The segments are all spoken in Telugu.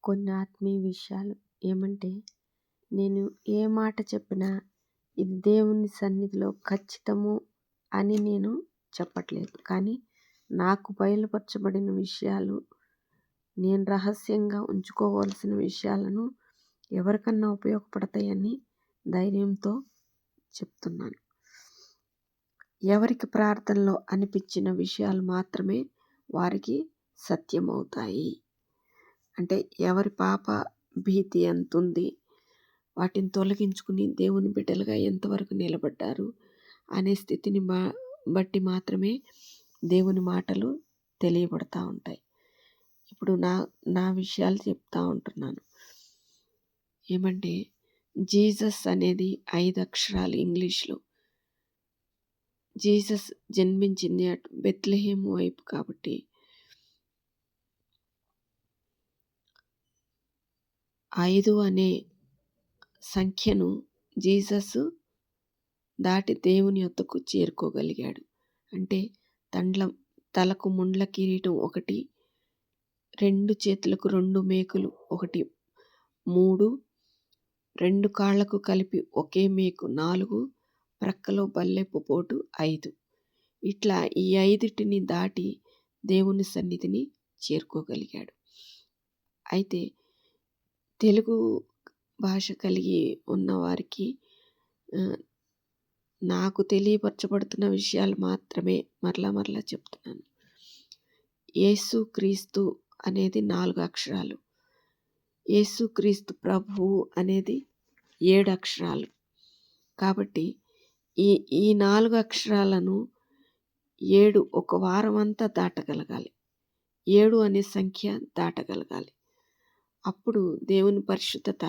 కొన్ని ఆత్మీయ విషయాలు ఏమంటే, నేను ఏ మాట చెప్పినా ఇది దేవుని సన్నిధిలో ఖచ్చితము అని నేను చెప్పట్లేదు. కానీ నాకు బయలుపరచబడిన విషయాలు, నేను రహస్యంగా ఉంచుకోవాల్సిన విషయాలను ఎవరికన్నా ఉపయోగపడతాయని ధైర్యంతో చెప్తున్నాను. ఎవరికి ప్రార్థనలో అనిపించిన విషయాలు మాత్రమే వారికి సత్యమవుతాయి. అంటే ఎవరి పాప భీతి ఎంతుంది, వాటిని తొలగించుకుని దేవుని బిడ్డలుగా ఎంతవరకు నిలబడ్డారు అనే స్థితిని బట్టి మాత్రమే దేవుని మాటలు తెలియబడతా ఉంటాయి. ఇప్పుడు నా విషయాలు చెప్తా ఉంటున్నాను. ఏమంటే జీసస్ అనేది 5 అక్షరాలు ఇంగ్లీష్లో. జీసస్ జన్మించింది అటు బెత్లెహేం వైపు కాబట్టి 5 అనే సంఖ్యను జీసస్ దాటి దేవుని యొద్దకు చేరుకోగలిగాడు. అంటే తలకు ముండ్ల కిరీటం 1, 2 చేతులకు 2 మేకులు 1, 3, 2 కాళ్లకు కలిపి ఒకే మేకు 4, ప్రక్కలో బల్లెపు పోటు 5. ఇట్లా ఈ 5టిని దాటి దేవుని సన్నిధిని చేరుకోగలిగాడు. అయితే తెలుగు భాష కలిగి ఉన్నవారికి నాకు తెలియపరచబడుతున్న విషయాలు మాత్రమే మరలా చెప్తున్నాను. యేసు క్రీస్తు అనేది 4 అక్షరాలు. యేసు క్రీస్తు ప్రభువు అనేది 7 అక్షరాలు. కాబట్టి ఈ 4 అక్షరాలను 7 ఒక వారం అంతా దాటగలగాలి. 7 అనే సంఖ్య దాటగలగాలి. అప్పుడు దేవుని పరిశుద్ధత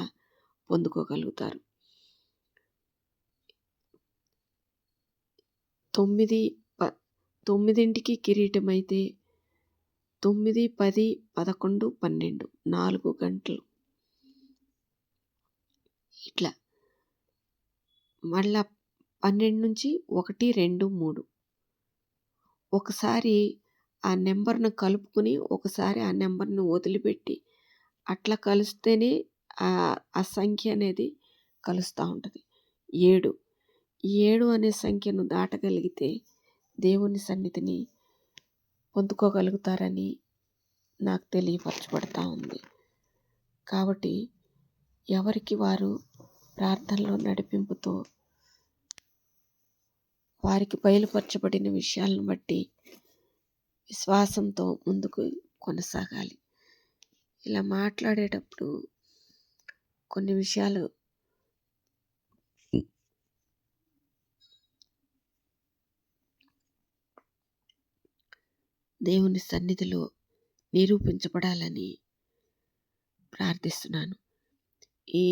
పొందుకోగలుగుతారు. 9కి కిరీటం అయితే 9, 10, 11, 12 4 గంటలు. ఇట్లా మళ్ళా 12 నుంచి 1, 2, 3 ఒకసారి ఆ నెంబర్ను కలుపుకుని ఒకసారి ఆ నెంబర్ను వదిలిపెట్టి అట్లా కలిస్తేనే ఆ సంఖ్య అనేది కలుస్తూ ఉంటుంది. 7 అనే సంఖ్యను దాటగలిగితే దేవుని సన్నిధిని పొందుకోగలుగుతారని నాకు తెలియపరచబడతా ఉంది. కాబట్టి ఎవరికి వారు ప్రార్థనలో నడిపింపుతో వారికి బయలుపరచబడిన విషయాలను బట్టి విశ్వాసంతో ముందుకు కొనసాగాలి. ఇలా మాట్లాడేటప్పుడు కొన్ని విషయాలు దేవుని సన్నిధిలో నిరూపించబడాలని ప్రార్థిస్తున్నాను. ఈ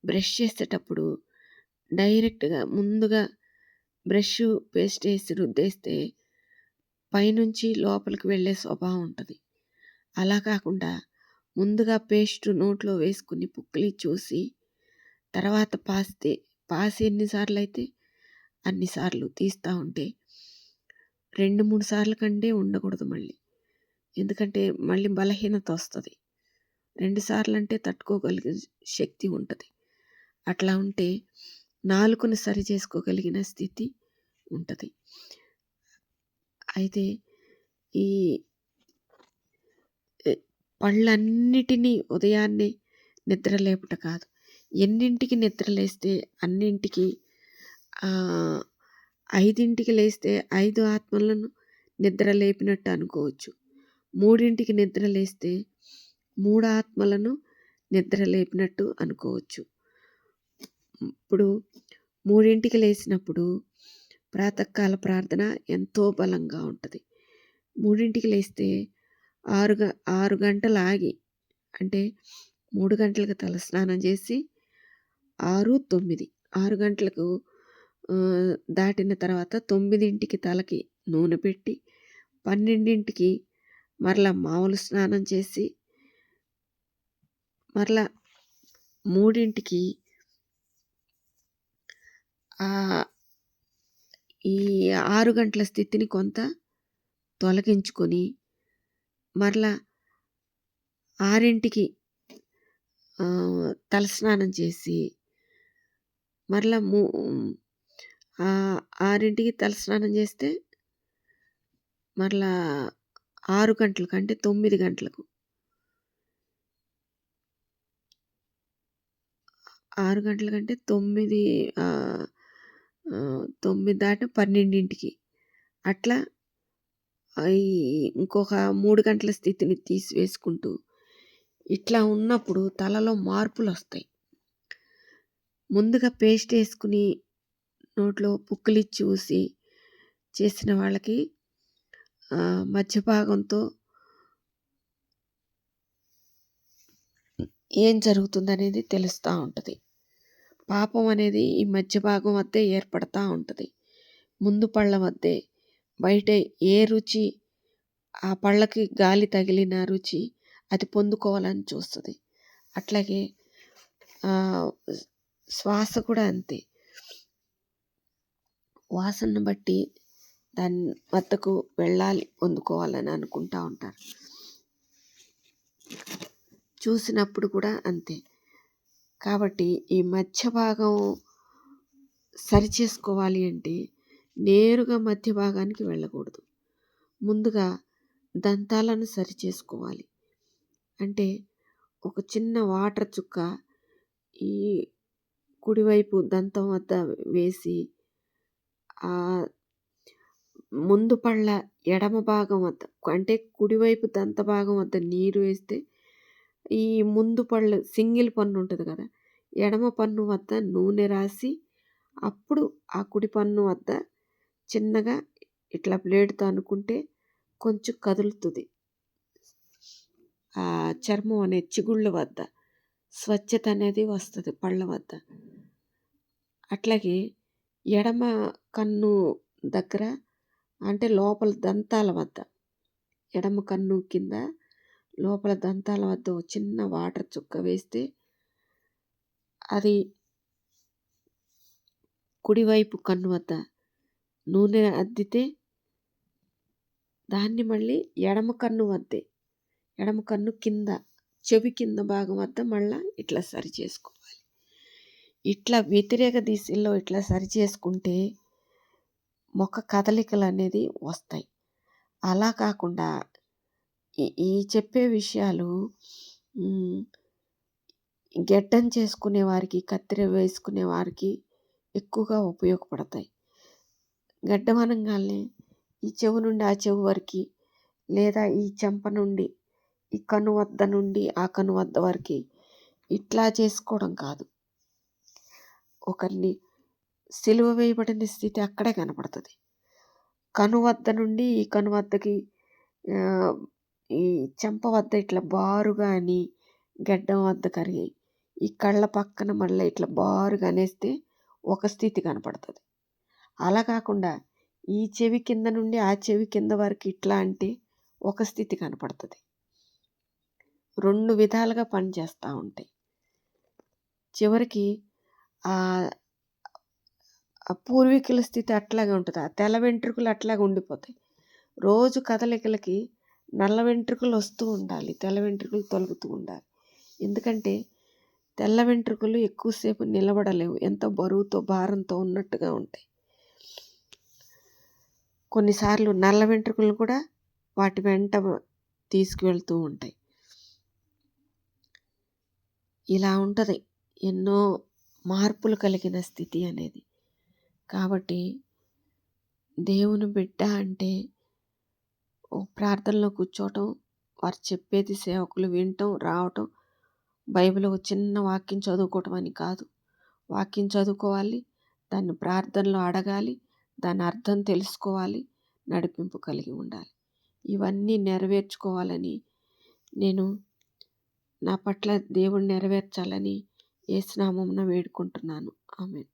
బ్రష్ చేసేటప్పుడు డైరెక్ట్గా ముందుగా బ్రష్ పేస్ట్ వేసి రుద్దేస్తే పైనుంచి లోపలికి వెళ్ళే స్వభావం ఉంటుంది. అలా కాకుండా ముందుగా పేస్ట్ నోట్లో వేసుకుని పుక్కిలి చూసి తర్వాత పాసి ఎన్నిసార్లు అయితే అన్నిసార్లు తీస్తూ ఉంటే 2-3 సార్లు కంటే ఉండకూడదు మళ్ళీ. ఎందుకంటే మళ్ళీ బలహీనత వస్తుంది. 2 సార్లు అంటే తట్టుకోగలిగే శక్తి ఉంటుంది. అట్లా ఉంటే నాలుకను సరి చేసుకోగలిగిన స్థితి ఉంటుంది. అయితే ఈ పళ్ళన్నిటినీ ఉదయాన్నే నిద్ర లేపుట కాదు. ఎన్నింటికి నిద్ర లేస్తే అన్నింటికి 5ంటికి లేస్తే 5 ఆత్మలను నిద్ర లేపినట్టు అనుకోవచ్చు. 3ంటికి నిద్ర లేస్తే 3 ఆత్మలను నిద్ర లేపినట్టు అనుకోవచ్చు. ఇప్పుడు 3ంటికి లేచినప్పుడు ప్రాతకాల ప్రార్థన ఎంతో బలంగా ఉంటుంది. 3ంటికి లేస్తే 6 గంటలు ఆగి, అంటే 3 గంటలకు తలస్నానం చేసి 6, 9 6 గంటలకు దాటిన తర్వాత 9ంటికి తలకి నూనె పెట్టి 12ంటికి మరలా మామూలు స్నానం చేసి మరలా 3ంటికి ఈ 6 గంటల స్థితిని కొంత తొలగించుకొని మరలా 6ంటికి తలస్నానం చేసి మరలా 6కి తలస్నానం చేస్తే మరలా 6 గంటలకు అంటే 9 గంటలకు 6 గంటలకంటే 9 9 దాటి 12కి అట్లా ఈ ఇంకొక 3 గంటల స్థితిని తీసివేసుకుంటూ ఇట్లా ఉన్నప్పుడు తలలో మార్పులొస్తాయి. ముందుగా పేస్ట్ వేసుకుని నోట్లో పుక్కిలిచ్చి ఊసి చేసిన వాళ్ళకి మధ్య భాగంతో ఏం జరుగుతుందనేది తెలుస్తూ ఉంటుంది. పాపం అనేది ఈ మధ్య భాగం వద్దే ఏర్పడతా ఉంటుంది. ముందు పళ్ళ వద్దే బయట ఏ రుచి ఆ పళ్ళకి గాలి తగిలిన రుచి అది పొందుకోవాలని చూస్తుంది. అట్లాగే శ్వాస కూడా అంతే. వాసనను బట్టి దాని వద్దకు వెళ్ళాలి, పొందుకోవాలని అనుకుంటూ ఉంటారు. చూసినప్పుడు కూడా అంతే. కాబట్టి ఈ మధ్య భాగం సరిచేసుకోవాలి అంటే నేరుగా మధ్య భాగానికి వెళ్ళకూడదు. ముందుగా దంతాలను సరిచేసుకోవాలి. అంటే ఒక చిన్న వాటర్ చుక్క ఈ కుడివైపు దంతం వద్ద వేసి ఆ ముందు పళ్ళ ఎడమ భాగం వద్ద అంటే కుడివైపు దంత భాగం వద్ద నీరు వేస్తే ఈ ముందు పళ్ళు సింగిల్ పన్ను ఉంటుంది కదా, ఎడమ పన్ను వద్ద నూనె రాసి అప్పుడు ఆ కుడి పన్ను వద్ద చిన్నగా ఇట్లా బ్లేడ్తో అనుకుంటే కొంచెం కదులుతుంది. ఆ చర్మం అనే చిగుళ్ళ వద్ద స్వచ్ఛత అనేది వస్తుంది పళ్ళ వద్ద. అట్లాగే ఎడమ కన్ను దగ్గర అంటే లోపల దంతాల వద్ద, ఎడమ కన్ను కింద లోపల దంతాల వద్ద చిన్న వాటర్ చుక్క వేస్తే అది కుడివైపు కన్ను వద్ద నూనె అద్దితే దాన్ని మళ్ళీ ఎడమ కన్ను వద్దే, ఎడమ కన్ను కింద చెవి కింద భాగం వద్ద మళ్ళీ ఇట్లా సరి చేసుకోవాలి. ఇట్లా వ్యతిరేక దిశల్లో ఇట్లా సరి చేసుకుంటే ముఖ కదలికలు అనేది వస్తాయి. అలా కాకుండా ఈ చెప్పే విషయాలు గెడ్డం చేసుకునే వారికి, కత్తెర వేసుకునే వారికి ఎక్కువగా ఉపయోగపడతాయి. గడ్డం అనగానే ఈ చెవు నుండి ఆ చెవు వరకు, లేదా ఈ చెంప నుండి ఈ కన్ను వద్ద నుండి ఆ కన్ను వద్ద వరకు ఇట్లా చేసుకోవడం కాదు. ఒకరిని సిలువ వేయబడిన స్థితి అక్కడే కనపడుతుంది. కను వద్ద నుండి ఈ కను వద్దకి ఈ చెంప వద్ద ఇట్లా బారుగా అని గడ్డం వద్ద కరిగి ఈ కళ్ళ పక్కన మళ్ళీ ఇట్లా బారుగా అనేస్తే ఒక స్థితి కనపడుతుంది. అలా కాకుండా ఈ చెవి కింద నుండి ఆ చెవి కింద వరకు ఇట్లా అంటే ఒక స్థితి కనపడుతుంది. 2 విధాలుగా పనిచేస్తూ ఉంటాయి. చివరికి ఆ పూర్వీకుల స్థితి అట్లాగే ఉంటుంది. ఆ తెల్ల వెంట్రుకలు అట్లాగే ఉండిపోతాయి. రోజు కదలికలకి నల్ల వెంట్రుకలు వస్తూ ఉండాలి, తెల్ల వెంట్రుకలు తొలగుతూ ఉండాలి. ఎందుకంటే తెల్ల వెంట్రుకలు ఎక్కువసేపు నిలబడలేవు, ఎంతో బరువుతో భారంతో ఉన్నట్టుగా ఉంటాయి. కొన్నిసార్లు నల్ల వెంట్రుకలు కూడా వాటి వెంట తీసుకువెళ్తూ ఉంటాయి. ఇలా ఉంటుంది ఎన్నో మార్పులు కలిగిన స్థితి అనేది. కాబట్టి దేవుని బిడ్డ అంటే ప్రార్థనలో కూర్చోవటం, వారు చెప్పేది సేవకులు వినటం, రావటం, బైబిల్ ఒక చిన్న వాక్యం చదువుకోవటం అని కాదు. వాక్యం చదువుకోవాలి, దాన్ని ప్రార్థనలో అడగాలి, దాని అర్థం తెలుసుకోవాలి, నడిపింపు కలిగి ఉండాలి. ఇవన్నీ నెరవేర్చుకోవాలని నేను నా పట్ల దేవుడు నెరవేర్చాలని యేసు నామమున వేడుకుంటున్నాను. ఆమేన్.